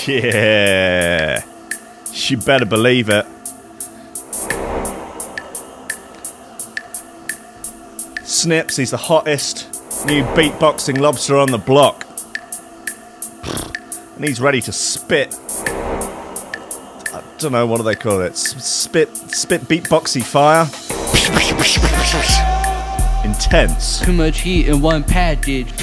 Yeah, you better believe it. Snips, he's the hottest new beatboxing lobster on the block. And he's ready to spit. I don't know, what do they call it? Spit beatboxy fire. Intense. Too much heat in one package.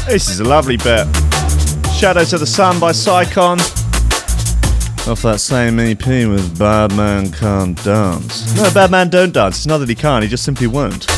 This is a lovely bit. Shadows of the Sun by Sycon. Off that same EP with Bad Man Can't Dance. No, Bad Man don't dance. It's not that he can't, he just simply won't.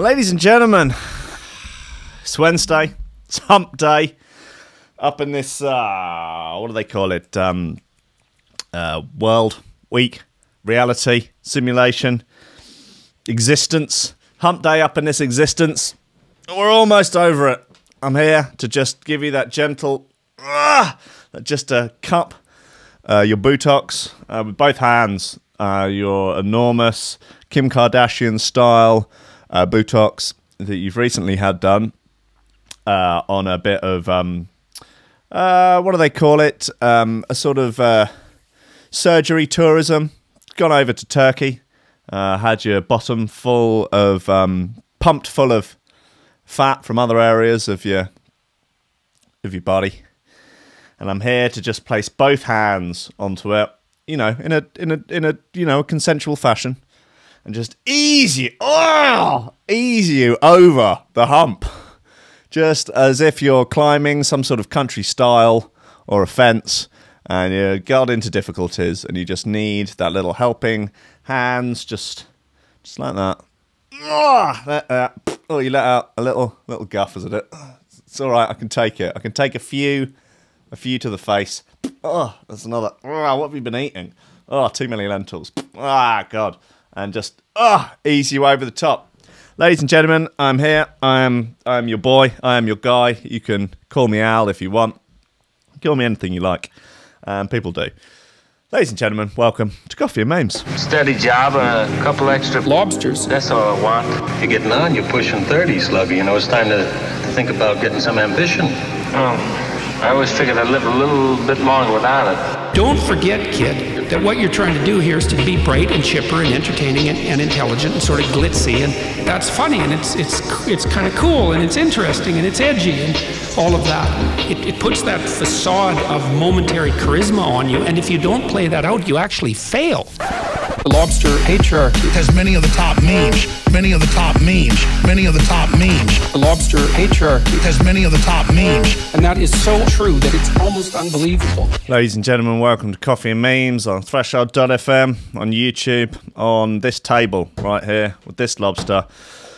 Ladies and gentlemen, it's Wednesday, it's hump day, up in this, what do they call it, world, week, reality, simulation, existence, hump day up in this existence. We're almost over it. I'm here to just give you that gentle, just to cup your buttocks with both hands, your enormous Kim Kardashian style buttocks that you've recently had done on a bit of what do they call it, a sort of surgery tourism. Gone over to Turkey, had your bottom full of pumped full of fat from other areas of your body, and I'm here to just place both hands onto it, you know, in a you know, consensual fashion, and just ease you over the hump, just as if you're climbing some sort of country style or a fence, and you got into difficulties, and you just need that little helping hands, just like that. Oh, you let out a little guff, isn't it? It's all right. I can take it. I can take a few to the face. Oh, that's another. Oh, what have you been eating? Oh, too many lentils. Ah, God. And just ease you over the top. Ladies and gentlemen, I'm here. I am your boy. I am your guy. You can call me Al if you want. Call me anything you like. People do. Ladies and gentlemen, welcome to Coffee and Memes. Steady job and a couple extra lobsters. That's all I want. You're getting on. You're pushing 30, Sluggy. You know, it's time to think about getting some ambition. I always figured I'd live a little bit longer without it. Don't forget, kid, that what you're trying to do here is to be bright and chipper and entertaining and intelligent and sort of glitzy, and that's funny, and it's kind of cool, and it's interesting, and it's edgy, and all of that. It puts that facade of momentary charisma on you, and if you don't play that out, you actually fail. The lobster patriarchy has many of the top memes, many of the top memes, many of the top memes. The lobster patriarchy has many of the top memes. And that is so true that it's almost unbelievable. Ladies and gentlemen, welcome to Coffee and Memes on Threshold.fm, on YouTube, on this table right here with this lobster.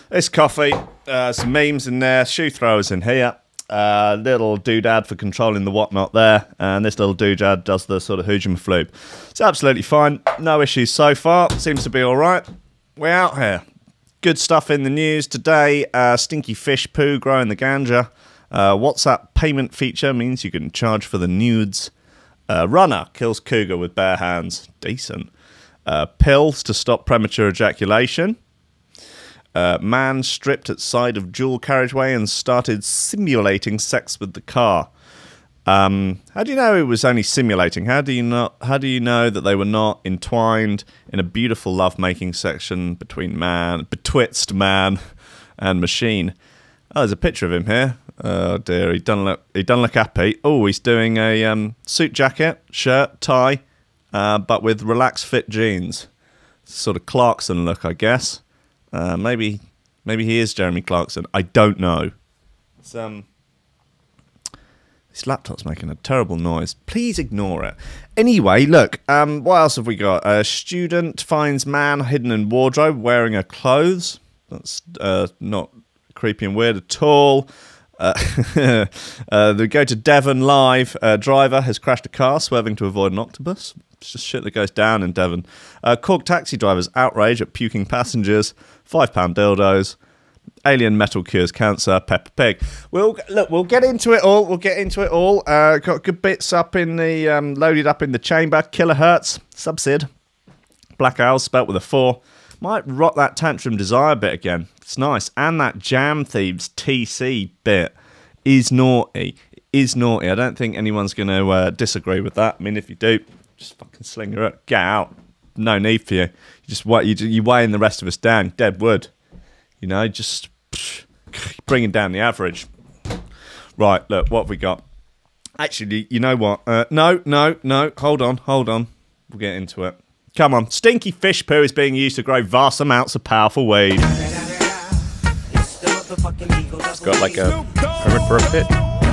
This coffee, some memes in there, shoe throwers in here, little doodad for controlling the whatnot there, and this little doodad does the sort of hoojum floob. It's absolutely fine, no issues so far, seems to be alright. We're out here. Good stuff in the news today, stinky fish poo growing the ganja. WhatsApp payment feature means you can charge for the nudes. Runner kills cougar with bare hands. Decent. Pills to stop premature ejaculation. Man stripped at side of dual carriageway and started simulating sex with the car. How do you know it was only simulating? How do you know that they were not entwined in a beautiful lovemaking section betwixt man and machine? Oh, there's a picture of him here. Oh dear, he doesn't look happy. Oh, he's doing a suit jacket, shirt, tie, but with relaxed fit jeans. Sort of Clarkson look, I guess. Maybe he is Jeremy Clarkson. I don't know. It's, this laptop's making a terrible noise. Please ignore it. Anyway, look. What else have we got? A student finds man hidden in wardrobe wearing her clothes. That's not creepy and weird at all. They go to Devon live. Driver has crashed a car, swerving to avoid an octopus. It's just shit that goes down in Devon. Cork taxi drivers outrage at puking passengers. £5 dildos. Alien metal cures cancer. Peppa Pig. We'll get into it all. Got good bits up in the loaded up in the chamber. Kilohertz. Subsid. Black Owl spelt with a 4. Might rock that Tantrum Desire bit again. It's nice. And that Jam Thieves TC bit is naughty. I don't think anyone's going to disagree with that. I mean, if you do, just fucking sling her up. Get out. No need for you. You weighing the rest of us down. Dead wood. You know, just bringing down the average. Right, look, what have we got? Actually, you know what? No. Hold on. We'll get into it. Come on. Stinky fish poo is being used to grow vast amounts of powerful weed. It's got like a permit for a pit.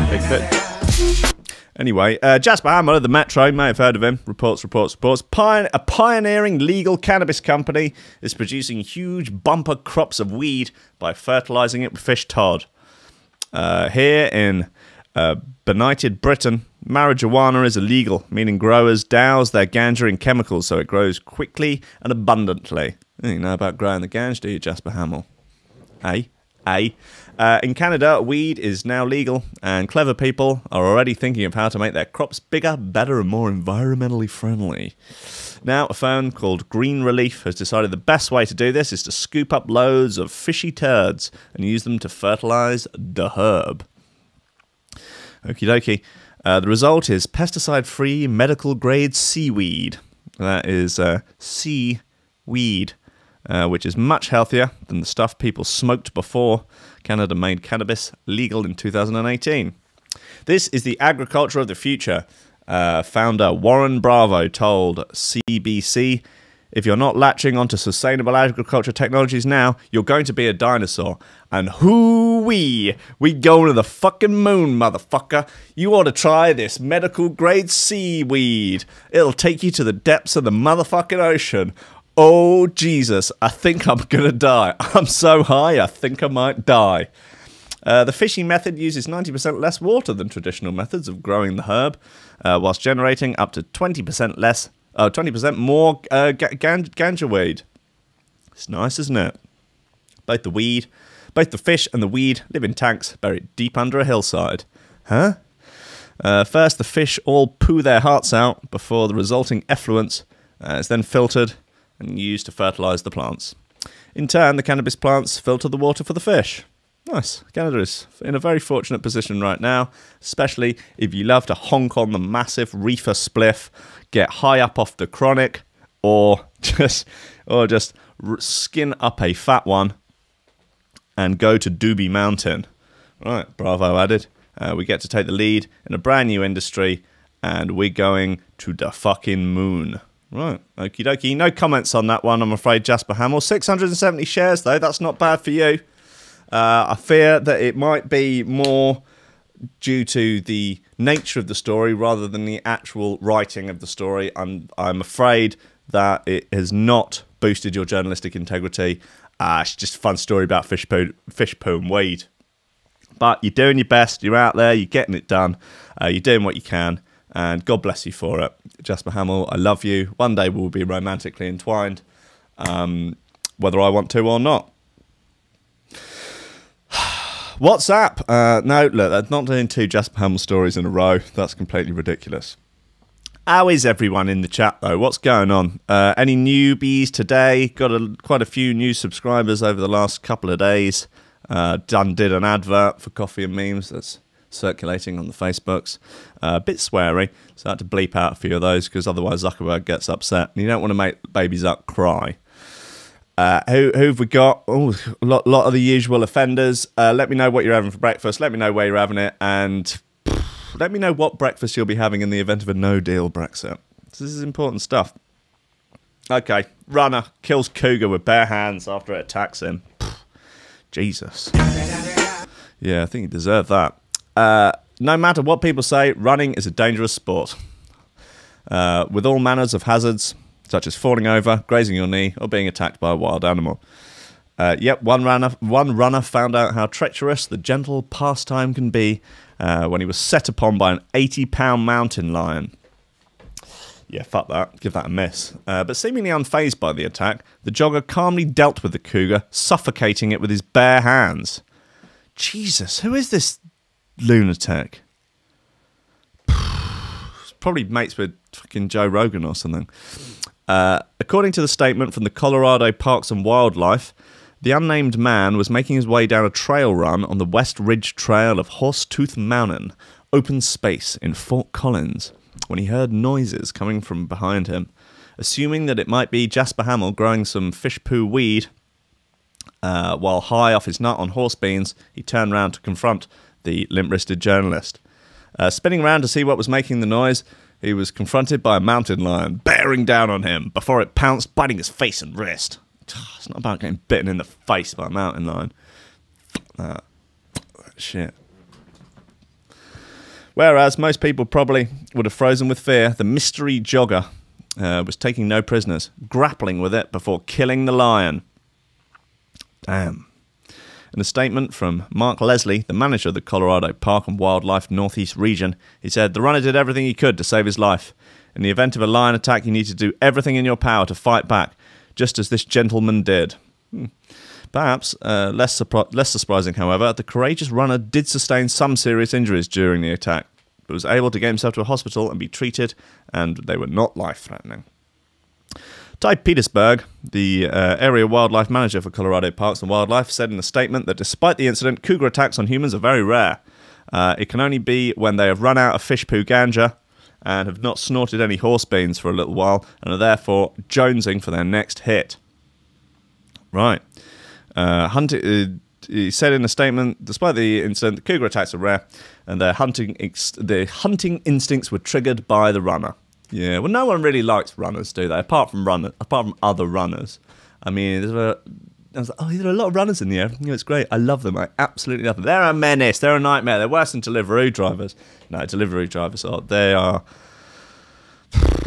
Big pit. Anyway, Jasper Hamill of the Metro, you may have heard of him. Reports. A pioneering legal cannabis company is producing huge bumper crops of weed by fertilising it with fish tar. Here in benighted Britain, marijuana is illegal, meaning growers douse their ganja in chemicals so it grows quickly and abundantly. You know about growing the ganja, do you, Jasper Hamill? In Canada, weed is now legal, and clever people are already thinking of how to make their crops bigger, better, and more environmentally friendly. Now, a firm called Green Relief has decided the best way to do this is to scoop up loads of fishy turds and use them to fertilise the herb. Okie dokie. The result is pesticide-free, medical-grade seaweed. That is seaweed, which is much healthier than the stuff people smoked before. Canada made cannabis legal in 2018. This is the agriculture of the future. Founder Warren Bravo told CBC, if you're not latching onto sustainable agriculture technologies now, you're going to be a dinosaur. And hoo-wee, we go to the fucking moon, motherfucker. You ought to try this medical-grade seaweed. It'll take you to the depths of the motherfucking ocean. Oh, Jesus, I think I'm gonna die. I'm so high, I think I might die. The fishing method uses 90% less water than traditional methods of growing the herb, whilst generating up to 20% more ganja weed. It's nice, isn't it? Both the fish and the weed live in tanks buried deep under a hillside. Huh? First, the fish all poo their hearts out before the resulting effluence is then filtered and used to fertilise the plants. In turn, the cannabis plants filter the water for the fish. Nice. Canada is in a very fortunate position right now, especially if you love to honk on the massive reefer spliff, get high up off the chronic, or just skin up a fat one and go to Doobie Mountain. Right, Bravo added. We get to take the lead in a brand new industry, and we're going to the fucking moon. Right, okie dokie. No comments on that one, I'm afraid, Jasper Hamill. 670 shares, though. That's not bad for you. I fear that it might be more due to the nature of the story rather than the actual writing of the story. I'm afraid that it has not boosted your journalistic integrity. It's just a fun story about fish poo and weed. But you're doing your best. You're out there. You're getting it done. You're doing what you can. And God bless you for it. Jasper Hamill, I love you. One day we'll be romantically entwined, whether I want to or not. WhatsApp. No, look, I'm not doing 2 Jasper Hamill stories in a row. That's completely ridiculous. How is everyone in the chat, though? What's going on? Any newbies today? Got quite a few new subscribers over the last couple of days. Did an advert for Coffee and Memes that's circulating on the Facebooks. A bit sweary, so I had to bleep out a few of those because otherwise Zuckerberg gets upset. And you don't want to make Baby Zuck cry. Who've we got? Oh, a lot of the usual offenders. Let me know what you're having for breakfast. Let me know where you're having it. And let me know what breakfast you'll be having in the event of a no-deal Brexit. This is important stuff. Okay, runner kills cougar with bare hands after it attacks him. Jesus. Yeah, I think he deserved that. No matter what people say, running is a dangerous sport. With all manners of hazards, such as falling over, grazing your knee, or being attacked by a wild animal. Yep, one runner found out how treacherous the gentle pastime can be when he was set upon by an 80-pound mountain lion. Yeah, fuck that. Give that a miss. But seemingly unfazed by the attack, the jogger calmly dealt with the cougar, suffocating it with his bare hands. Jesus, who is this lunatic? Probably mates with fucking Joe Rogan or something. According to the statement from the Colorado Parks and Wildlife, the unnamed man was making his way down a trail run on the West Ridge Trail of Horsetooth Mountain, open space in Fort Collins, when he heard noises coming from behind him. Assuming that it might be Jasper Hamill growing some fish poo weed while high off his nut on horse beans, he turned round to confront the limp-wristed journalist. Spinning around to see what was making the noise, he was confronted by a mountain lion, bearing down on him before it pounced, biting his face and wrist. It's not about getting bitten in the face by a mountain lion. That shit. Whereas most people probably would have frozen with fear, the mystery jogger was taking no prisoners, grappling with it before killing the lion. Damn. In a statement from Mark Leslie, the manager of the Colorado Park and Wildlife Northeast region, he said, "The runner did everything he could to save his life. In the event of a lion attack, you need to do everything in your power to fight back, just as this gentleman did." Perhaps less surprising, however, the courageous runner did sustain some serious injuries during the attack, but was able to get himself to a hospital and be treated, and they were not life-threatening. Ty Petersburg, the area wildlife manager for Colorado Parks and Wildlife, said in a statement that despite the incident, cougar attacks on humans are very rare. It can only be when they have run out of fish poo ganja and have not snorted any horse beans for a little while and are therefore jonesing for their next hit. Right. He said in a statement, despite the incident, the cougar attacks are rare and their hunting instincts were triggered by the runner. Yeah, well, no one really likes runners, do they? Apart from other runners. I mean, I was like, oh, there are a lot of runners in the air. You know, it's great. I love them. I absolutely love them. They're a menace. They're a nightmare. They're worse than Deliveroo drivers. No, Deliveroo drivers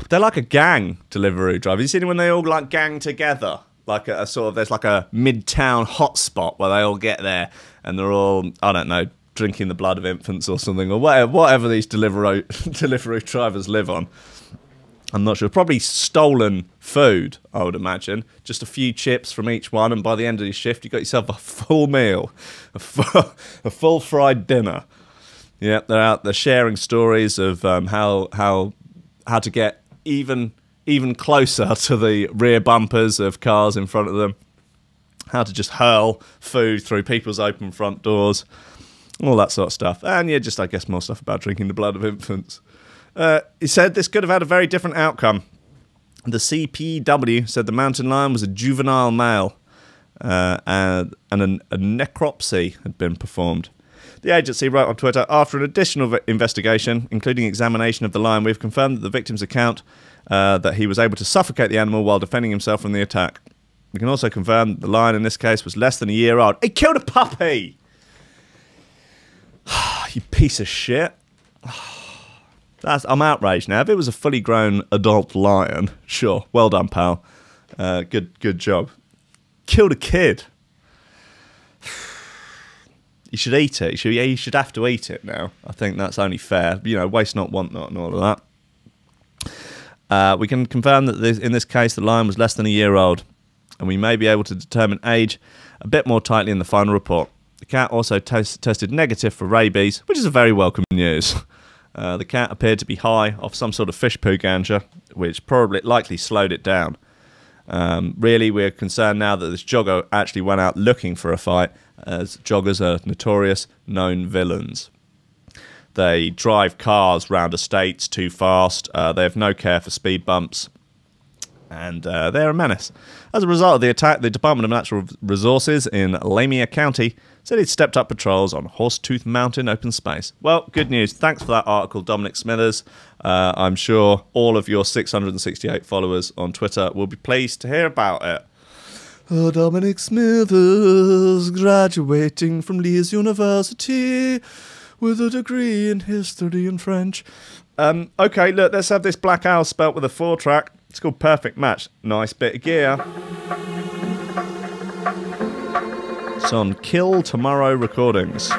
they're like a gang. Deliveroo drivers. You seen them when they all like gang together, like a sort of there's like a mid-town hotspot where they all get there and they're all, I don't know, drinking the blood of infants or something, or whatever these Deliveroo drivers live on. I'm not sure. Probably stolen food, I would imagine. Just a few chips from each one, and by the end of your shift, you got yourself a full meal, a full fried dinner. Yeah, they're out. They're sharing stories of how to get even closer to the rear bumpers of cars in front of them. How to just hurl food through people's open front doors, all that sort of stuff. And yeah, just I guess more stuff about drinking the blood of infants. He said this could have had a very different outcome. The CPW said the mountain lion was a juvenile male and a necropsy had been performed. The agency wrote on Twitter, after an additional investigation, including examination of the lion, we've confirmed that the victim's account that he was able to suffocate the animal while defending himself from the attack. We can also confirm that the lion in this case was less than a year old. He killed a puppy! You piece of shit. I'm outraged now. If it was a fully grown adult lion, sure. Well done, pal. Good job. Killed a kid. You should eat it. You should have to eat it now. I think that's only fair. You know, waste not, want not, and all of that. We can confirm that in this case, the lion was less than a year old, and we may be able to determine age a bit more tightly in the final report. The cat also tested negative for rabies, which is a very welcome news. The cat appeared to be high off some sort of fish poo ganja, which likely slowed it down. Really, we're concerned now that this jogger actually went out looking for a fight, as joggers are notorious known villains. They drive cars round estates too fast, they have no care for speed bumps, and they're a menace. As a result of the attack, the Department of Natural Resources in Lamia County said he'd stepped up patrols on Horsetooth Mountain open space. Well, good news. Thanks for that article, Dominic Smithers. I'm sure all of your 668 followers on Twitter will be pleased to hear about it. Oh, Dominic Smithers, graduating from Leeds University with a degree in history and French. Okay, look, let's have this Black Owl spelt with a 4-track. It's called Perfect Match. Nice bit of gear. It's on Kill Tomorrow Recordings.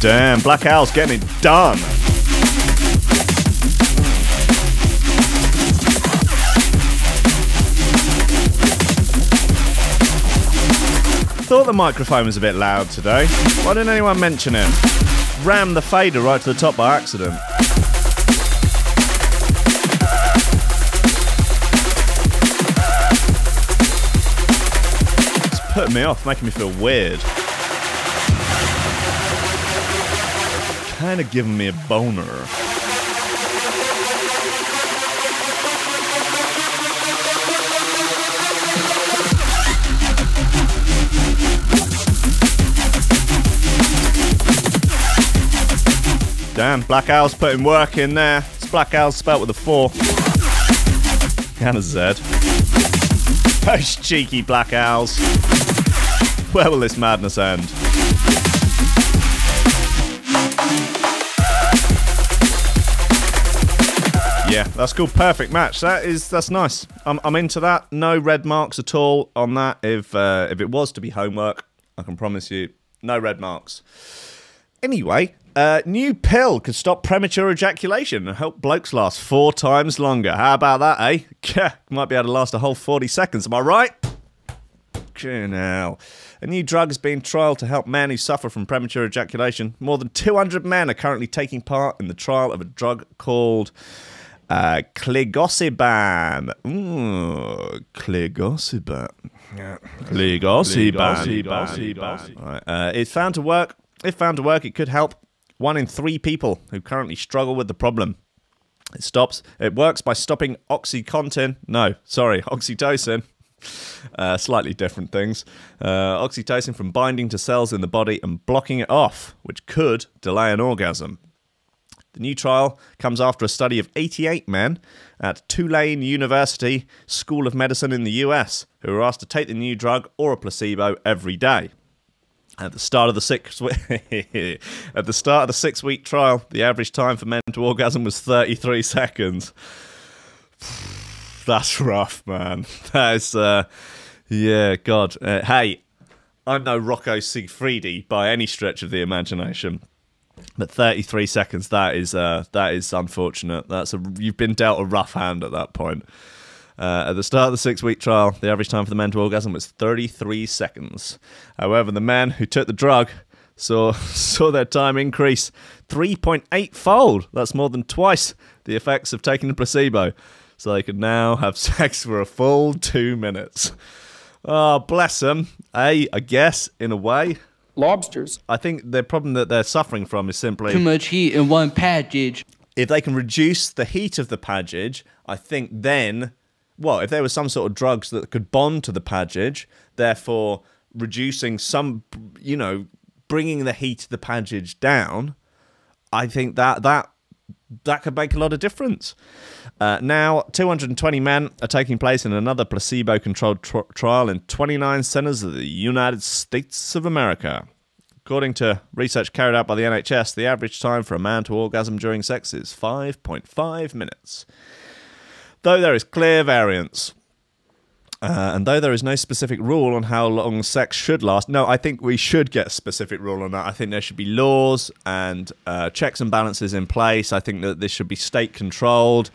Damn, Black Owl's getting it done. Thought the microphone was a bit loud today. Why didn't anyone mention it? Rammed the fader right to the top by accident. It's putting me off, making me feel weird. Kind of giving me a boner. Damn, Black Owl's putting work in there. It's Black Owl spelt with a 4. And a Z. Those cheeky Black Owls. Where will this madness end? Yeah, that's called perfect match. That's nice. I'm into that. No red marks at all on that. If it was to be homework, I can promise you, no red marks. Anyway, new pill could stop premature ejaculation and help blokes last 4 times longer. How about that, eh? Might be able to last a whole 40 seconds, am I right? Now, a new drug is being trialled to help men who suffer from premature ejaculation. More than 200 men are currently taking part in the trial of a drug called Cligosiban. Cligosiban. Cligosiban. Right. It's found to work. If found to work, it could help 1 in 3 people who currently struggle with the problem. It works by stopping oxytocin. Slightly different things. Oxytocin from binding to cells in the body and blocking it off, which could delay an orgasm. The new trial comes after a study of 88 men at Tulane University School of Medicine in the US who were asked to take the new drug or a placebo every day. At the start of the 6-week trial, the average time for men to orgasm was 33 seconds. That's rough, man. That is, yeah, God. Hey, I'm no Rocco Siffredi by any stretch of the imagination, but 33 seconds. That is unfortunate. You've been dealt a rough hand at that point. At the start of the 6-week trial, the average time for the men to orgasm was 33 seconds. However, the men who took the drug saw their time increase 3.8-fold. That's more than twice the effects of taking the placebo. So they could now have sex for a full 2 minutes. Oh, bless them. I guess, in a way. Lobsters. I think the problem that they're suffering from is simply... too much heat in one package. If they can reduce the heat of the package, I think then... Well, if there was some sort of drugs that could bond to the package, therefore reducing some, bringing the heat of the package down, I think that could make a lot of difference. Now, 220 men are taking place in another placebo-controlled trial in 29 centres of the United States of America. According to research carried out by the NHS, the average time for a man to orgasm during sex is 5.5 minutes. Though there is clear variance, and though there is no specific rule on how long sex should last, no, I think we should get a specific rule on that. I think there should be laws and checks and balances in place. I think that this should be state-controlled.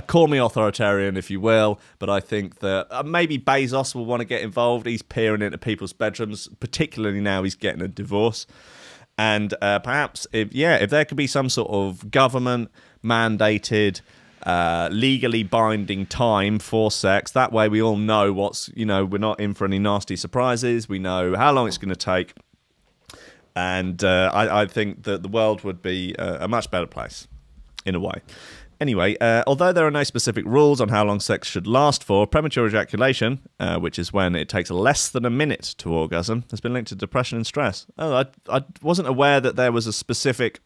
Call me authoritarian, if you will, but I think that maybe Bezos will want to get involved. He's peering into people's bedrooms, particularly now he's getting a divorce. And perhaps, if there could be some sort of government-mandated... legally binding time for sex. That way we all know we're not in for any nasty surprises. We know how long it's going to take. And I think that the world would be a much better place, in a way. Anyway, although there are no specific rules on how long sex should last for, premature ejaculation, which is when it takes less than a minute to orgasm, has been linked to depression and stress. Oh, I wasn't aware that there was a specific...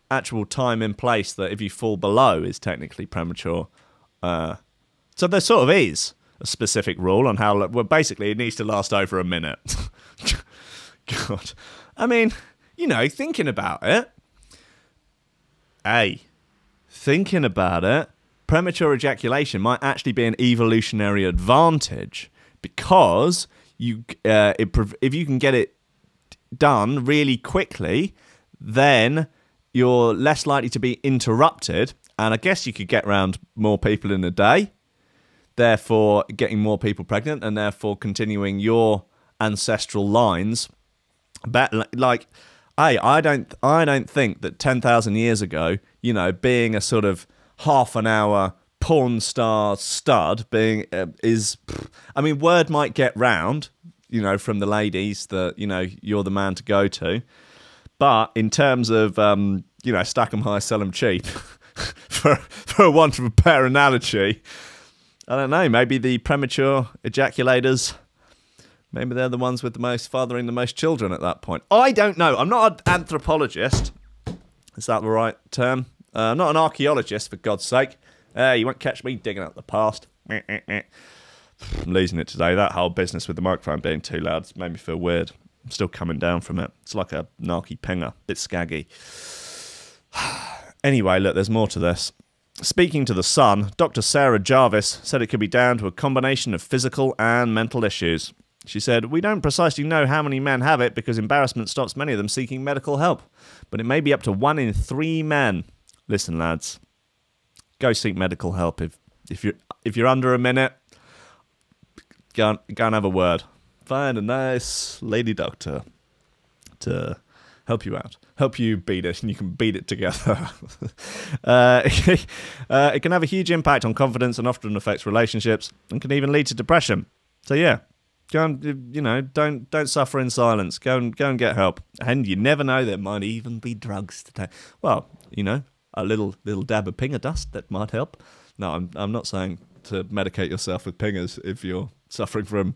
actual time in place that if you fall below is technically premature. So there sort of is a specific rule on how... Well, basically, it needs to last over a minute. God. I mean, thinking about it... thinking about it, premature ejaculation might actually be an evolutionary advantage because if you can get it it done really quickly, then you're less likely to be interrupted. And I guess you could get around more people in a day, therefore getting more people pregnant, and therefore continuing your ancestral lines. But like, I don't think that 10,000 years ago, you know, being a sort of half an hour porn star stud I mean, word might get round, you know, from the ladies that, you know, you're the man to go to. But in terms of, you know, stack 'em high, sell 'em cheap, for a want of a better analogy, I don't know, maybe the premature ejaculators, maybe they're the ones with the most, fathering the most children at that point. I don't know. I'm not an anthropologist. Is that the right term? I'm not an archaeologist, for God's sake. You won't catch me digging up the past. I'm losing it today. That whole business with the microphone being too loud has made me feel weird. I'm still coming down from it. It's like a narky pinger. Bit scaggy. Anyway, look, there's more to this. Speaking to The Sun, Dr. Sarah Jarvis said it could be down to a combination of physical and mental issues. She said, "We don't precisely know how many men have it because embarrassment stops many of them seeking medical help. But it may be up to 1 in 3 men. Listen, lads, go seek medical help. If you're under a minute, go and have a word. Find a nice lady doctor to help you out. Help you beat it, and you can beat it together." It can have a huge impact on confidence and often affects relationships and can even lead to depression. So yeah, go and, you know, don't suffer in silence. Go and get help. And you never know, there might even be drugs to take. Well, you know, a little dab of pinger dust that might help. No, I'm not saying to medicate yourself with pingers if you're suffering from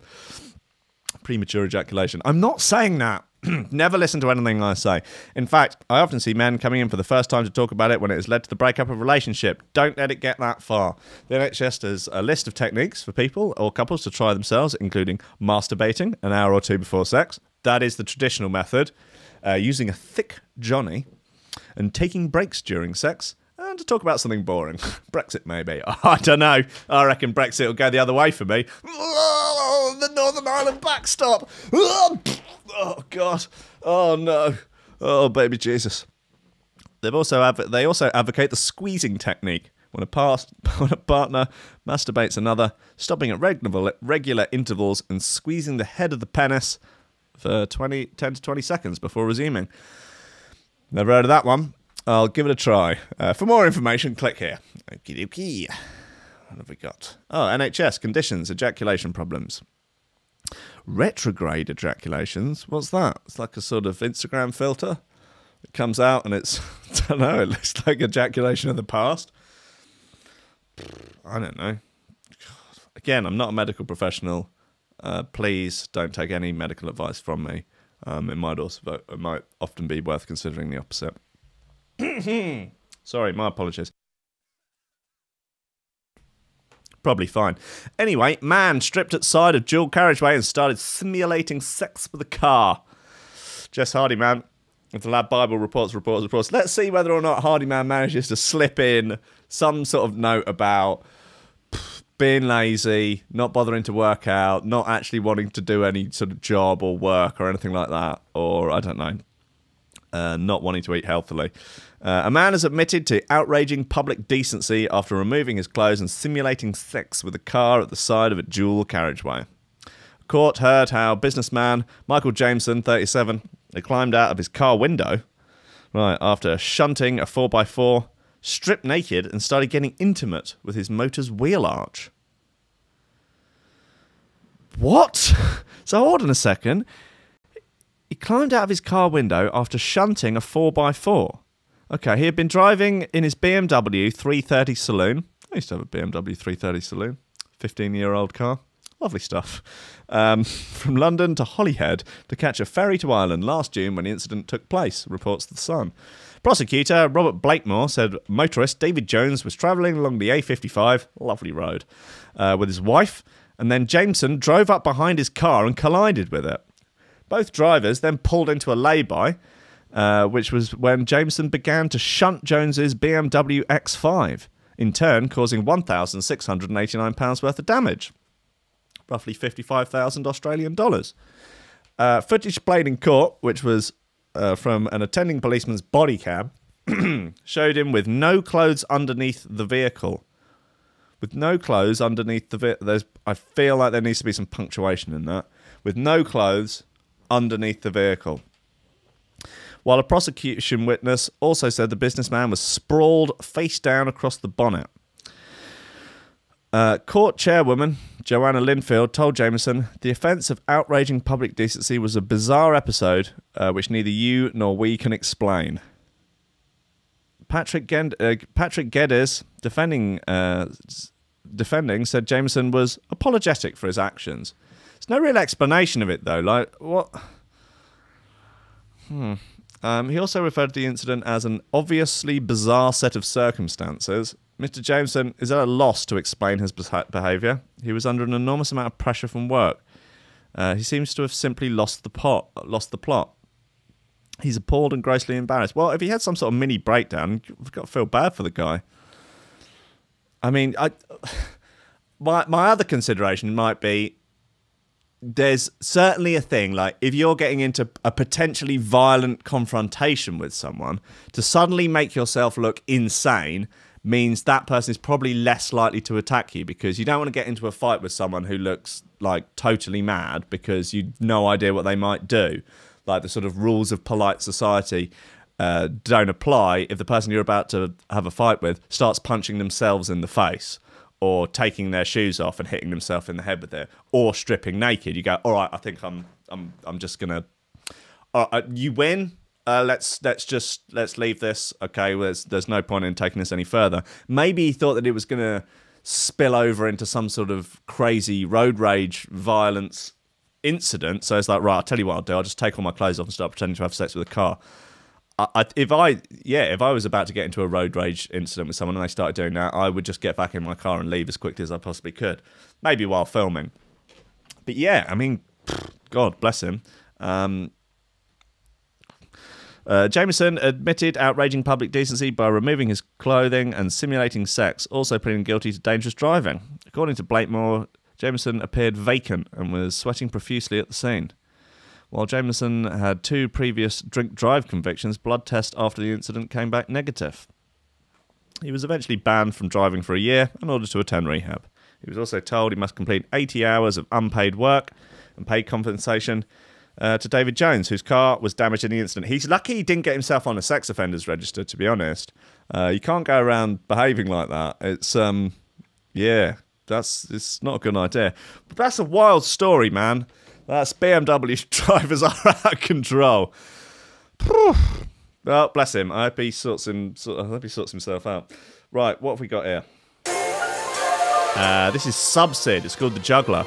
premature ejaculation. I'm not saying that. Never listen to anything I say. In fact, I often see men coming in for the first time to talk about it when it has led to the breakup of a relationship. Don't let it get that far. The NHS has a list of techniques for people or couples to try themselves, including masturbating an hour or two before sex. That is the traditional method. Using a thick Johnny and taking breaks during sex. And to talk about something boring. Brexit, maybe. I don't know. I reckon Brexit will go the other way for me. Oh, the Northern Ireland backstop. Oh, God. Oh, no. Oh, baby Jesus. They also advocate the squeezing technique. When a partner masturbates another, stopping at regular intervals and squeezing the head of the penis for 10 to 20 seconds before resuming. Never heard of that one. I'll give it a try. For more information, click here. Okie dokie. What have we got? Oh, NHS, conditions, ejaculation problems. Retrograde ejaculations? What's that? It's like a sort of Instagram filter. It comes out and it's, I don't know, it looks like ejaculation of the past. I don't know. Again, I'm not a medical professional. Please don't take any medical advice from me. It might often be worth considering the opposite. Sorry, my apologies. Probably fine. Anyway, man stripped at side of dual carriageway and started simulating sex with a car. Jess Hardyman, with the Lab Bible reports. Let's see whether or not Hardyman manages to slip in some sort of note about being lazy, not bothering to work out, not actually wanting to do any sort of job or work or anything like that, or I don't know. Not wanting to eat healthily. A man has admitted to outraging public decency after removing his clothes and simulating sex with a car at the side of a dual carriageway. Court heard how businessman Michael Jameson, 37, had climbed out of his car window after shunting a 4x4, stripped naked and started getting intimate with his motor's wheel arch. What? So hold on a second. He climbed out of his car window after shunting a 4x4. Okay, he had been driving in his BMW 330 saloon. I used to have a BMW 330 saloon. 15-year-old car. Lovely stuff. From London to Holyhead to catch a ferry to Ireland last June when the incident took place, reports The Sun. Prosecutor Robert Blakemore said motorist David Jones was travelling along the A55, lovely road, with his wife, and then Jameson drove up behind his car and collided with it. Both drivers then pulled into a lay-by, which was when Jameson began to shunt Jones's BMW X5, in turn causing £1,689 worth of damage, roughly 55,000 Australian dollars. Footage played in court, which was from an attending policeman's body cam, showed him with no clothes underneath the vehicle. With no clothes underneath the vehicle. I feel like there needs to be some punctuation in that. With no clothes underneath the vehicle. While a prosecution witness also said the businessman was sprawled face down across the bonnet. Court chairwoman Joanna Linfield told Jameson the offence of outraging public decency was a bizarre episode which neither you nor we can explain. Patrick Geddes, defending, said Jameson was apologetic for his actions. There's no real explanation of it, though. Like, what? He also referred to the incident as an obviously bizarre set of circumstances. Mr. Jameson is at a loss to explain his behaviour. He was under an enormous amount of pressure from work. He seems to have simply lost the plot. He's appalled and grossly embarrassed. Well, if he had some sort of mini breakdown, you've got to feel bad for the guy. I mean, my other consideration might be there's certainly a thing, like if you're getting into a potentially violent confrontation with someone, to suddenly make yourself look insane means that person is probably less likely to attack you, because you don't want to get into a fight with someone who looks like totally mad because you've no idea what they might do. Like the sort of rules of polite society don't apply if the person you're about to have a fight with starts punching themselves in the face or taking their shoes off and hitting themselves in the head with it, or stripping naked. You go, all right, I think I'm just gonna. You win. Let's leave this. Okay, well, there's no point in taking this any further. Maybe he thought that it was gonna spill over into some sort of crazy road rage violence incident, so it's like, right, I'll tell you what I'll do. I'll just take all my clothes off and start pretending to have sex with a car. If I was about to get into a road rage incident with someone and they started doing that, I would just get back in my car and leave as quickly as I possibly could, maybe while filming. But yeah, I mean, God bless him. Jameson admitted outraging public decency by removing his clothing and simulating sex, also pleading guilty to dangerous driving. According to Blakemore, Jameson appeared vacant and was sweating profusely at the scene. While Jameson had 2 previous drink-drive convictions, blood test after the incident came back negative. He was eventually banned from driving for a year and ordered to attend rehab. He was also told he must complete 80 hours of unpaid work and pay compensation to David Jones, whose car was damaged in the incident. He's lucky he didn't get himself on a sex offenders register, to be honest. You can't go around behaving like that. It's, yeah, it's not a good idea. But that's a wild story, man. That's BMW drivers are out of control. Well, bless him. I hope he sorts himself out. Right, what have we got here? This is Subsid. It's called The Juggler.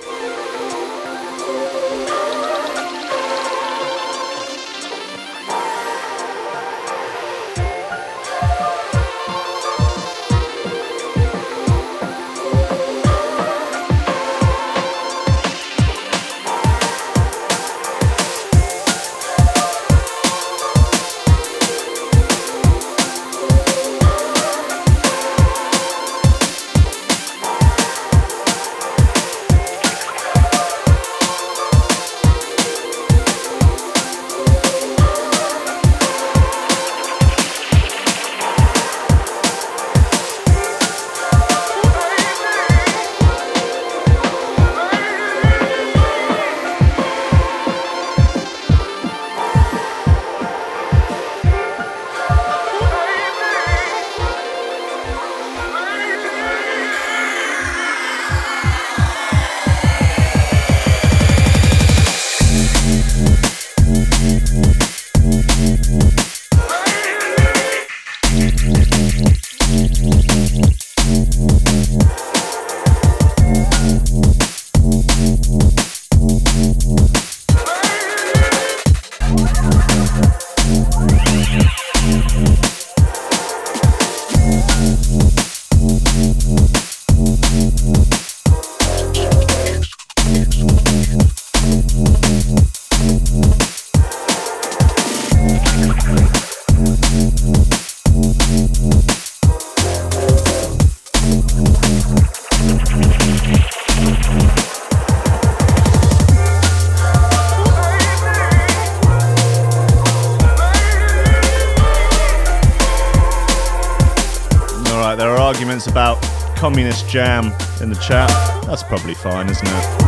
like there are arguments about communist jam in the chat. That's probably fine, isn't it?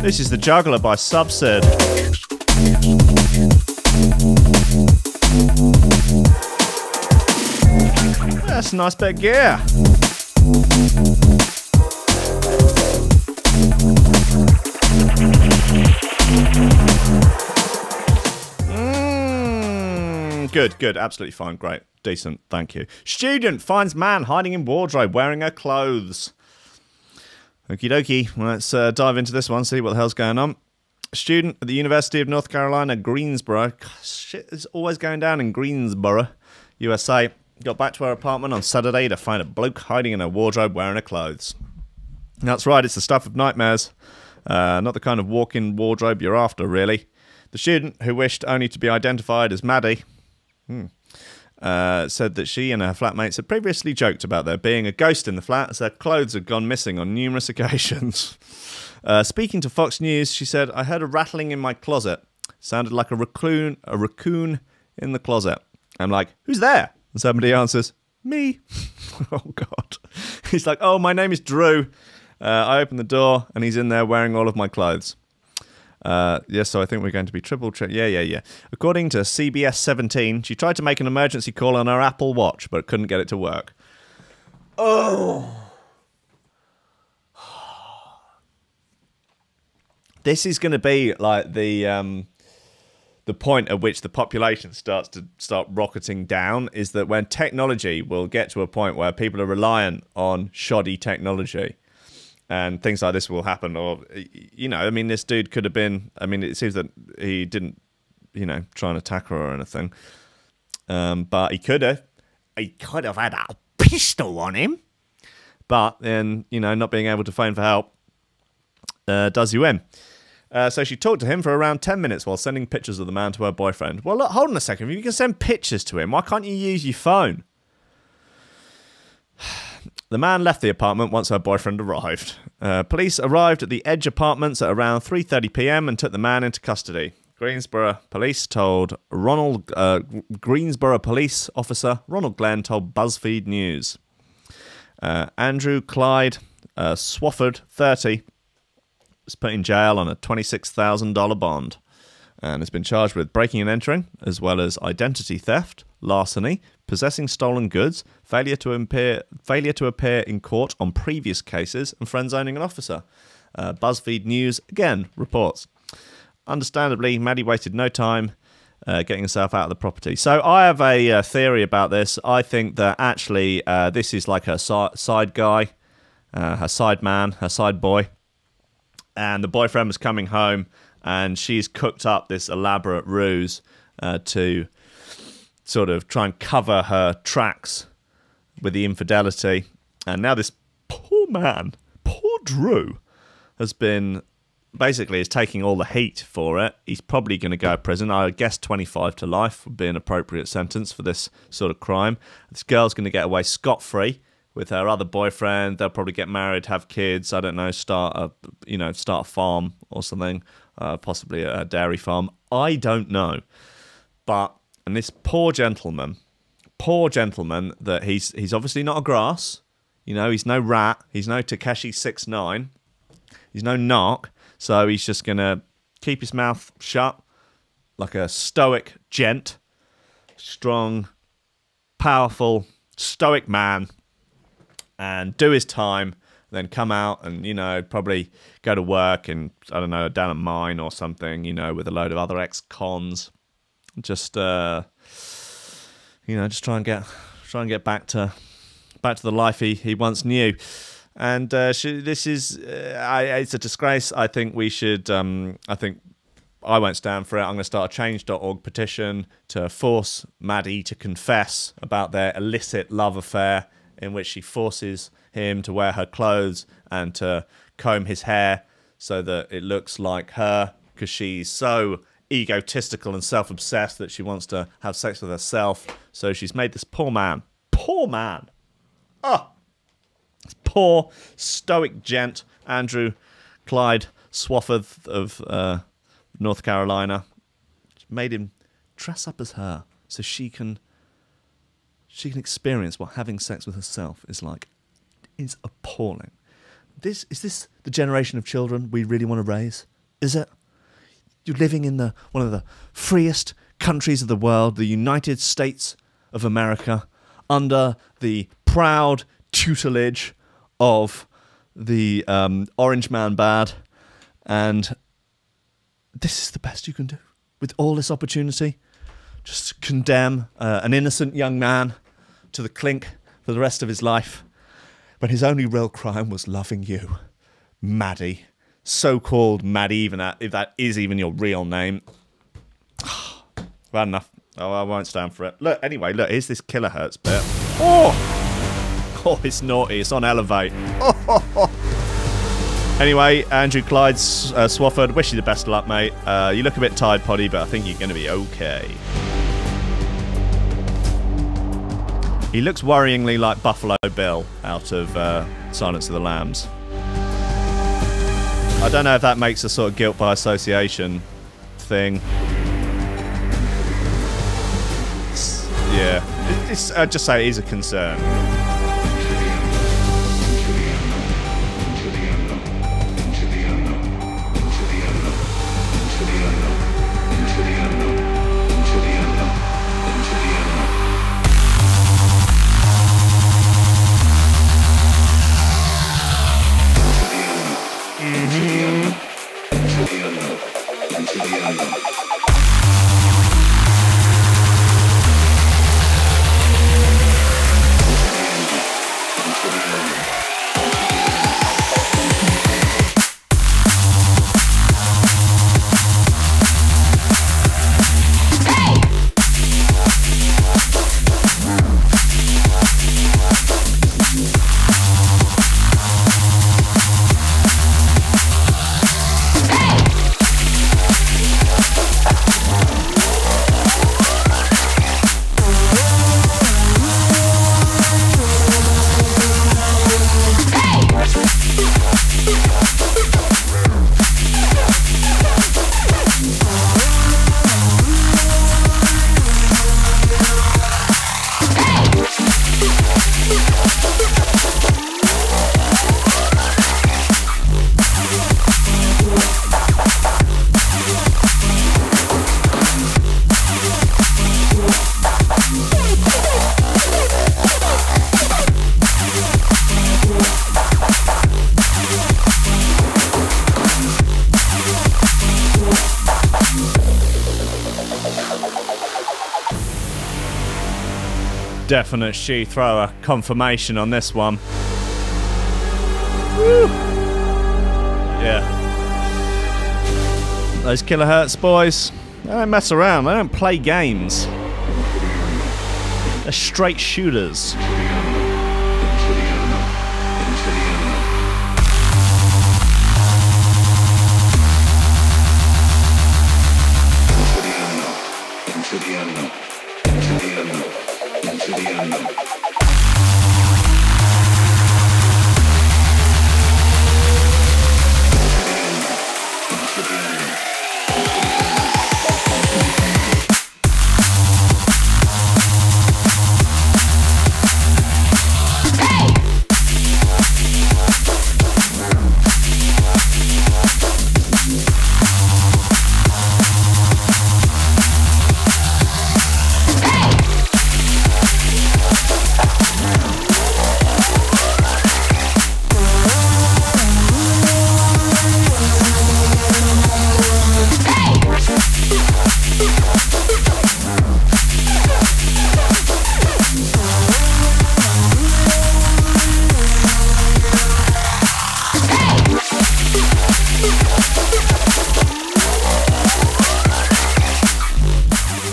This is the Juggler by Subsid. That's a nice bit of gear. Good, absolutely fine, great, decent, thank you. Student finds man hiding in wardrobe wearing her clothes. Okie dokie, let's dive into this one, see what the hell's going on. A student at the University of North Carolina, Greensboro. Shit is always going down in Greensboro, USA. Got back to her apartment on Saturday to find a bloke hiding in her wardrobe wearing her clothes. That's right, it's the stuff of nightmares. Not the kind of walk-in wardrobe you're after, really. The student, who wished only to be identified as Maddie, said that she and her flatmates had previously joked about there being a ghost in the flat as their clothes had gone missing on numerous occasions. Speaking to Fox News, she said, "I heard a rattling in my closet. Sounded like a raccoon in the closet. I'm like, who's there?" And somebody answers, "Me." Oh, God. He's like, "Oh, my name is Drew." I open the door and he's in there wearing all of my clothes. Yes, so I think we're going to be triple check. Yeah. According to CBS 17, she tried to make an emergency call on her Apple Watch, but couldn't get it to work. Oh. This is going to be like the point at which the population starts rocketing down, is that when technology will get to a point where people are reliant on shoddy technology. And things like this will happen, or, you know, I mean, this dude could have been, I mean, it seems that he didn't, you know, try and attack her or anything. But he could have. He could have had a pistol on him. But then, you know, not being able to phone for help does you in. So she talked to him for around 10 minutes while sending pictures of the man to her boyfriend. Well, look, hold on a second. If you can send pictures to him, why can't you use your phone? The man left the apartment once her boyfriend arrived. Police arrived at the Edge Apartments at around 3:30 p.m. and took the man into custody. Greensboro police officer Ronald Glenn told BuzzFeed News. Andrew Clyde Swafford, 30, was put in jail on a $26,000 bond and has been charged with breaking and entering, as well as identity theft, larceny, possessing stolen goods, failure to appear in court on previous cases, and friend-zoning an officer. BuzzFeed News, again, reports. Understandably, Maddie wasted no time getting herself out of the property. So I have a theory about this. I think that actually this is like her side guy, her side man, her side boy. And the boyfriend was coming home and she's cooked up this elaborate ruse to sort of try and cover her tracks with the infidelity. And now this poor man, poor Drew, has been... basically is taking all the heat for it. He's probably going to go to prison. I guess 25 to life would be an appropriate sentence for this sort of crime. This girl's going to get away scot-free with her other boyfriend. They'll probably get married, have kids. I don't know, start a farm or something, possibly a dairy farm. I don't know. And this poor gentleman, that he's obviously not a grass. You know, he's no rat. He's no Takeshi 6ix9ine. He's no narc. So he's just going to keep his mouth shut like a stoic gent. Strong, powerful, stoic man. And do his time. Then come out and, you know, probably go to work and, I don't know, down a mine or something, you know, with a load of other ex-cons. Just, you know, just try and get back to the life he once knew. And this is, it's a disgrace. I think we should, I think I won't stand for it. I'm going to start a change.org petition to force Maddie to confess about their illicit love affair in which she forces him to wear her clothes and to comb his hair so that it looks like her, because she's so egotistical and self-obsessed that she wants to have sex with herself. So she's made this poor man, poor stoic gent, Andrew Clyde Swafford of North Carolina, made him dress up as her so she can experience what having sex with herself is like. Is appalling. Is this the generation of children we really want to raise? Is it? You're living in one of the freest countries of the world, the United States of America, under the proud tutelage of the Orange Man Bad, and this is the best you can do with all this opportunity. Just condemn an innocent young man to the clink for the rest of his life, when his only real crime was loving you, Maddie, so-called Maddie, even if that is even your real name. Bad enough. Oh, I won't stand for it. Look, anyway, look, here's this killer hurts bit. Oh, it's naughty. It's on Elevate. Anyway, Andrew Clyde Swafford, wish you the best of luck, mate. You look a bit tired, Poddy, but I think you're going to be okay. He looks worryingly like Buffalo Bill out of Silence of the Lambs. I don't know if that makes a sort of guilt by association thing. Yeah, I'd just say it is a concern. definite she thrower confirmation on this one. Woo. Yeah. Those kilohertz boys, they don't mess around, they don't play games. They're straight shooters.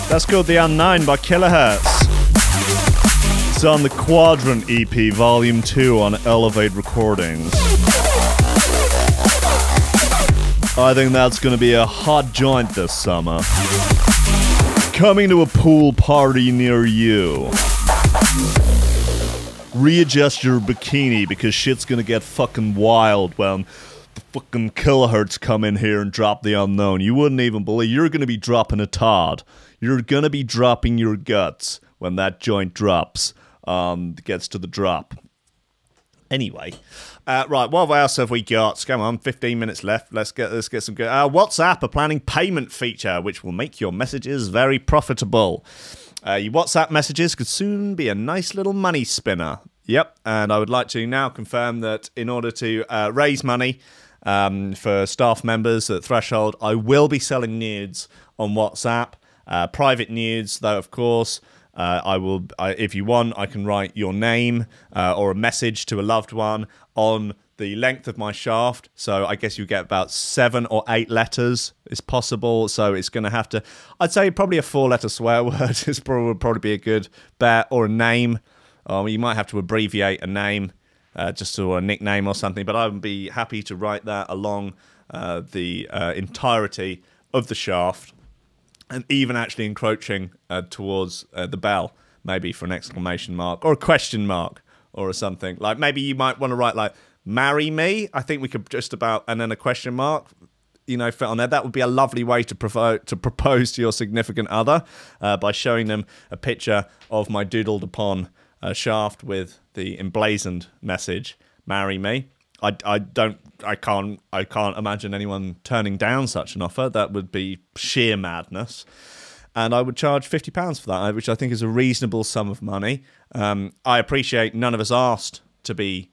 That's called The Unknown by Kilohertz. It's on the Quadrant EP Volume 2 on Elevate Recordings. I think that's going to be a hot joint this summer. Coming to a pool party near you. Readjust your bikini because shit's going to get fucking wild when the fucking Kilohertz come in here and drop The Unknown. You wouldn't even believe. You're going to be dropping a Todd. You're going to be dropping your guts when that joint drops. Gets to the drop. Anyway. Right, what else have we got? Come on, 15 minutes left. Let's get some good. WhatsApp are planning payment feature, which will make your messages very profitable. Your WhatsApp messages could soon be a nice little money spinner. Yep, and I would like to now confirm that in order to raise money for staff members at Threshold, I will be selling nudes on WhatsApp. Private nudes, though, of course. If you want, I can write your name or a message to a loved one on the length of my shaft. So I guess you get about 7 or 8 letters is possible. So it's going to have to, I'd say probably a 4-letter swear word is probably be a good bet, or a name. You might have to abbreviate a name just to a nickname or something. But I would be happy to write that along the entirety of the shaft. And even actually encroaching towards the bell, maybe for an exclamation mark or a question mark or something. Like maybe you might want to write like, marry me. I think we could just about, and then a question mark, fit on there. That would be a lovely way to propose to your significant other by showing them a picture of my doodled upon shaft with the emblazoned message, marry me. I can't imagine anyone turning down such an offer. That would be sheer madness. And I would charge £50 for that, which I think is a reasonable sum of money. I appreciate none of us asked to be,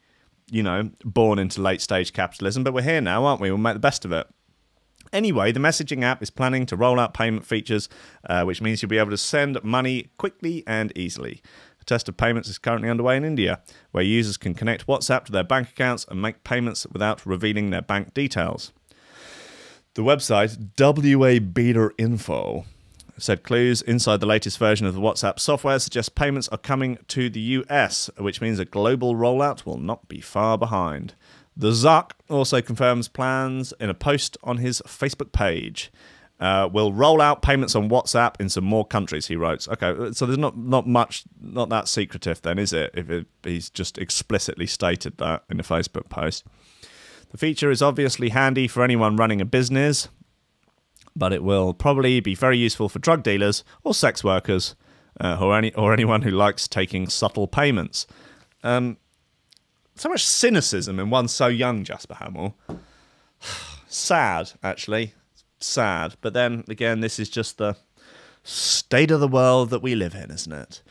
born into late-stage capitalism, but we're here now, aren't we? We'll make the best of it. Anyway, the messaging app is planning to roll out payment features, which means you'll be able to send money quickly and easily. A test of payments is currently underway in India, where users can connect WhatsApp to their bank accounts and make payments without revealing their bank details. The website WA Beta Info said clues inside the latest version of the WhatsApp software suggest payments are coming to the US, which means a global rollout will not be far behind. The Zuck also confirms plans in a post on his Facebook page. Will roll out payments on WhatsApp in some more countries, he wrote. Okay, so there's not that secretive then, is it? If he's just explicitly stated that in a Facebook post. The feature is obviously handy for anyone running a business, but it will probably be very useful for drug dealers or sex workers or anyone who likes taking subtle payments. So much cynicism in one so young, Jasper Hamill. Sad, actually. Sad. But then, again, this is just the state of the world that we live in, isn't it?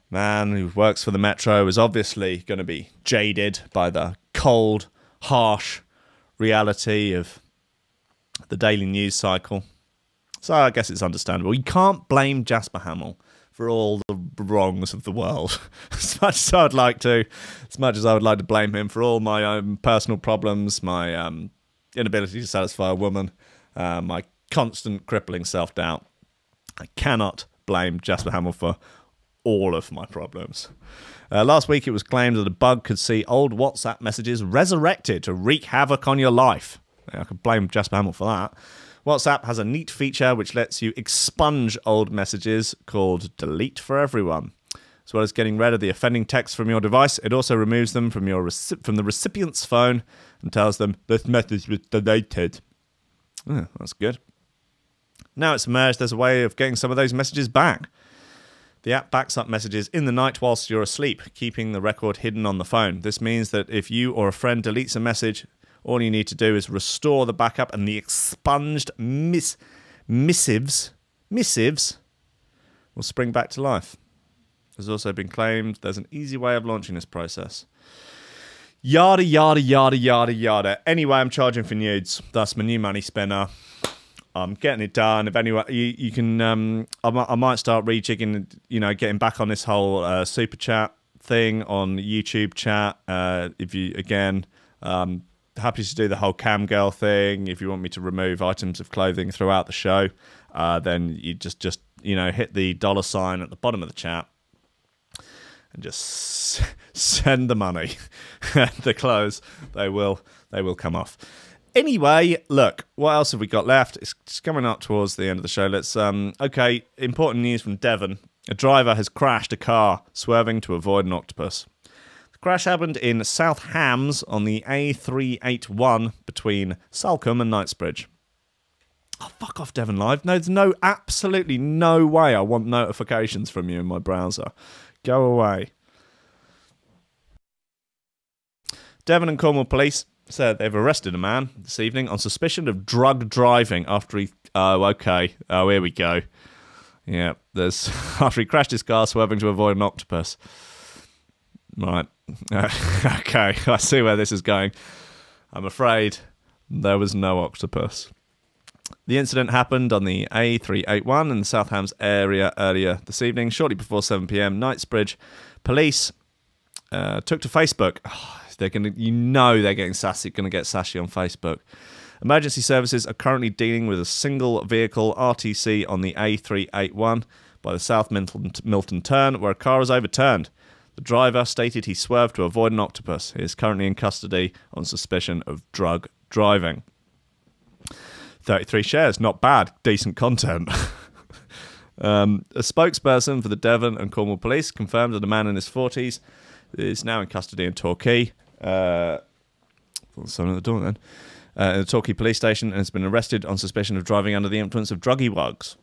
Man who works for the Metro is obviously going to be jaded by the cold, harsh reality of the daily news cycle. So I guess it's understandable. You can't blame Jasper Hamill for all the wrongs of the world. As much as I would like to, blame him for all my own personal problems, my inability to satisfy a woman, my constant crippling self-doubt, I cannot blame Jasper Hamill for all of my problems. Last week it was claimed that a bug could see old WhatsApp messages resurrected to wreak havoc on your life. I could blame Jasper Hamill for that. WhatsApp has a neat feature which lets you expunge old messages called Delete for Everyone. As well as getting rid of the offending text from your device, it also removes them from the recipient's phone and tells them this message was deleted. Oh, that's good. Now it's emerged there's a way of getting some of those messages back. The app backs up messages in the night whilst you're asleep, keeping the record hidden on the phone. This means that if you or a friend deletes a message, all you need to do is restore the backup and the expunged missives will spring back to life. There's also been claimed there's an easy way of launching this process. Yada, yada, yada, yada, yada. Anyway, I'm charging for nudes. That's my new money spinner. I'm getting it done. If anyone, you can, I might start rejigging, getting back on this whole super chat thing on YouTube chat. If you, again, happy to do the whole cam girl thing. If you want me to remove items of clothing throughout the show, then you just hit the $sign at the bottom of the chat and just send the money. The clothes, they will come off. Anyway, look, what else have we got left? It's coming up towards the end of the show. Let's okay, important news from Devon. A driver has crashed a car, swerving to avoid an octopus. The crash happened in South Hams on the A381 between Salcombe and Knightsbridge. Oh, fuck off, Devon Live. No, there's absolutely no way I want notifications from you in my browser. Go away. Devon and Cornwall police said they've arrested a man this evening on suspicion of drug driving after he... Oh, okay. Oh, here we go. Yeah, after he crashed his car swerving to avoid an octopus. Right. Okay, I see where this is going. I'm afraid there was no octopus. The incident happened on the A381 in the South Hams area earlier this evening, shortly before 7 p.m. Knightsbridge police took to Facebook. Oh, they're getting sassy. Going to get sassy on Facebook. Emergency services are currently dealing with a single vehicle RTC on the A381 by the South Milton turn, where a car is overturned. The driver stated he swerved to avoid an octopus. He is currently in custody on suspicion of drug driving. 33 shares, not bad, decent content. A spokesperson for the Devon and Cornwall police confirmed that a man in his 40s is now in custody in Torquay. Someone at the door then. In the Torquay police station and has been arrested on suspicion of driving under the influence of druggy wugs.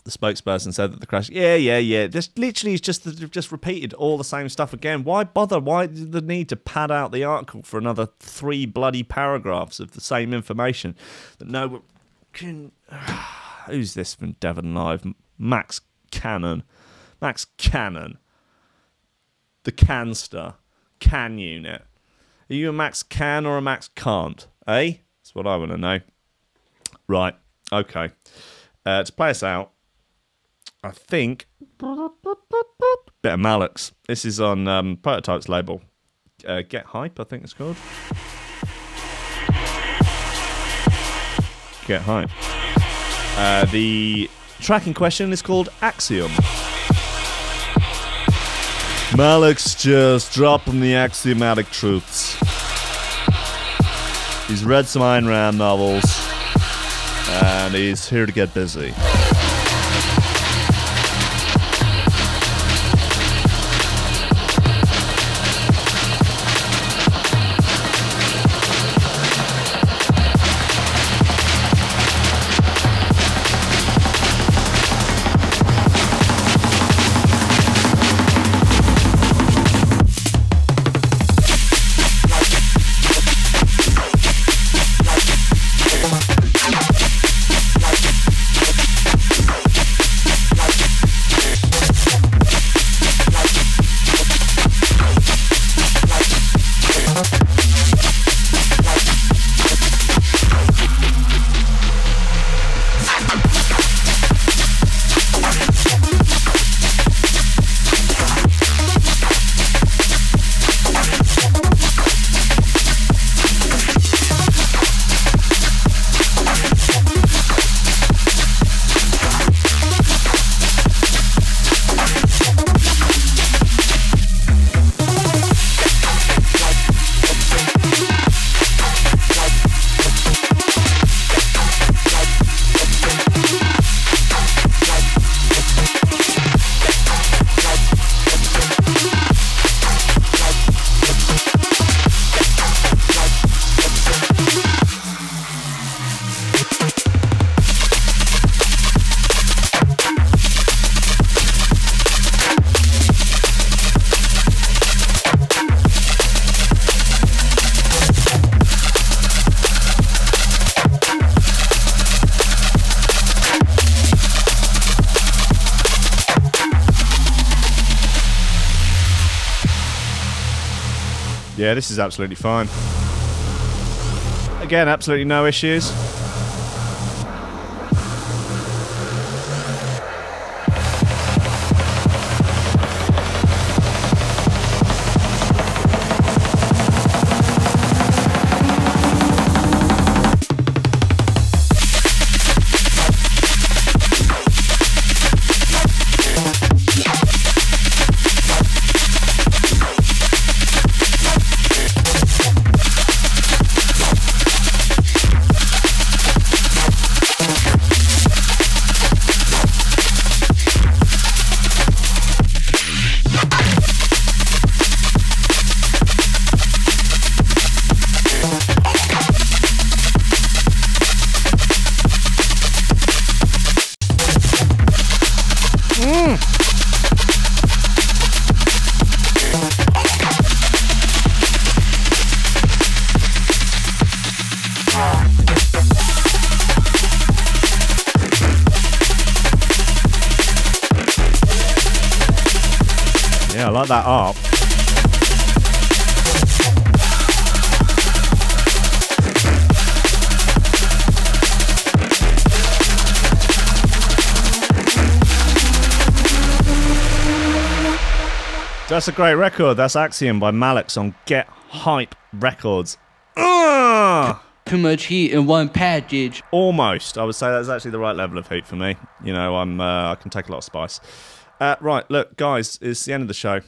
The spokesperson said that the crash... Yeah. This literally is just repeated all the same stuff again. Why bother? Why the need to pad out the article for another 3 bloody paragraphs of the same information? That no... Who's this from Devon Live? Max Cannon. Max Cannon. The Canster. Can unit. Are you a Max Can or a Max Can't? Eh? That's what I want to know. Right. Okay. To play us out, I think... Bit of Malix. This is on Prototype's label. Get Hype, I think it's called. Get Hype. The track in question is called Axiom. Malix just dropping the axiomatic truths. He's read some Ayn Rand novels, and he's here to get busy. Yeah, this is absolutely fine. Again, absolutely no issues. Yeah, I like that arc. That's a great record. That's Axiom by Malix on Get Hype Records. Too much heat in one package. Almost. I would say that's actually the right level of heat for me. You know, I can take a lot of spice. Right, look, guys, it's the end of the show.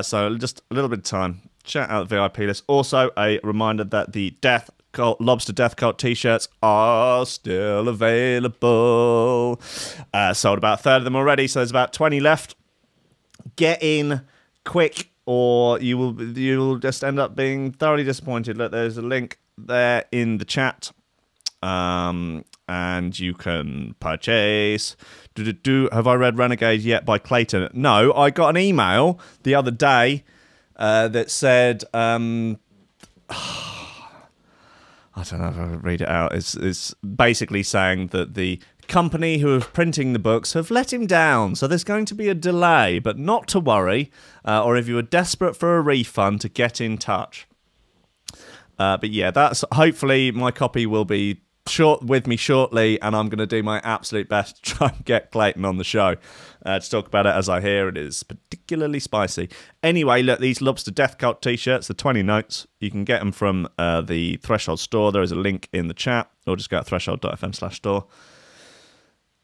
So just a little bit of time. Shout out the VIP list. Also, a reminder that the Lobster Death Cult t-shirts are still available. Sold about a third of them already, so there's about 20 left. Get in quick, or you will just end up being thoroughly disappointed. Look, there's a link there in the chat. And you can purchase. Have I read Renegade yet by Clayton? No, I got an email the other day that said, I don't know if I can read it out. It's basically saying that the company who are printing the books have let him down, so there's going to be a delay, but not to worry. Or if you are desperate for a refund, to get in touch. But yeah, that's hopefully my copy will be with me shortly, and I'm going to do my absolute best to try and get Clayton on the show to talk about it. As I hear, it is particularly spicy. Anyway, look, these Lobster Death Cult t-shirts, the 20 notes, you can get them from the Threshold store. There is a link in the chat, or just go to threshold.fm/store.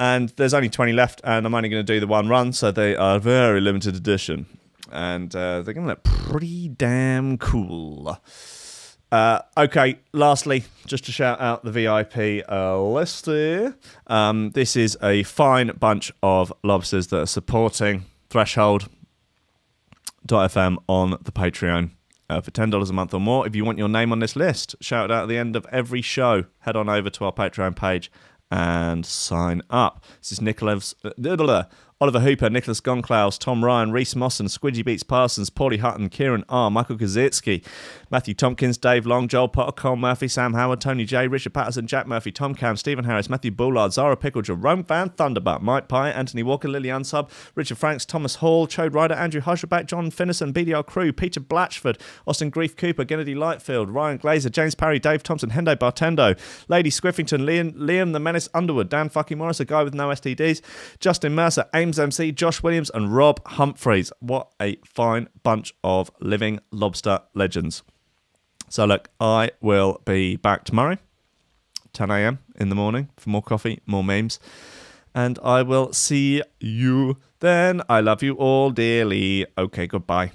And there's only 20 left, and I'm only going to do the one run, so they are very limited edition. And they're going to look pretty damn cool. Okay, lastly, just to shout out the VIP list here. This is a fine bunch of lobsters that are supporting Threshold.fm on the Patreon for $10 a month or more. If you want your name on this list, shout it out at the end of every show. Head on over to our Patreon page and sign up. This is Oliver Hooper, Nicholas Goncalves, Tom Ryan, Reece Mosson, Squidgy Beats Parsons, Pauly Hutton, Ciarán R, Michael Kedzierski, Matthieu Tomkins, Dave Long, Joel Potter, Colm Murphy, Sam Howard, Tony J, Richard Patterson, Jack Murphy, Tom Camm, Stephen Harris, Matthieu Boulard, Zara Pickle, Jeroen Van Thunderbutt, Mike Pye, Anthony Walker, Lily Unsub, Richard Franks, Thomas Hall, Chode Ryder, Andrew Heichelbech, John Finison, BDR Crew, Peter Blatchford, Austin Grief Cooper, Gennady Lightfield, Ryan Glaser, James Parry, Dave Thompson, Hendo Bartendo, Lady Squiffington, Liam the Menace Underwood, Dan fucking Morris, a guy with no STDs, Justin Mercer, Ames MC, Josh Williams, and Rob Humphreys. What a fine bunch of living lobster legends. So look, I will be back tomorrow, 10 a.m. in the morning, for more coffee, more memes. And I will see you then. I love you all dearly. Okay, goodbye.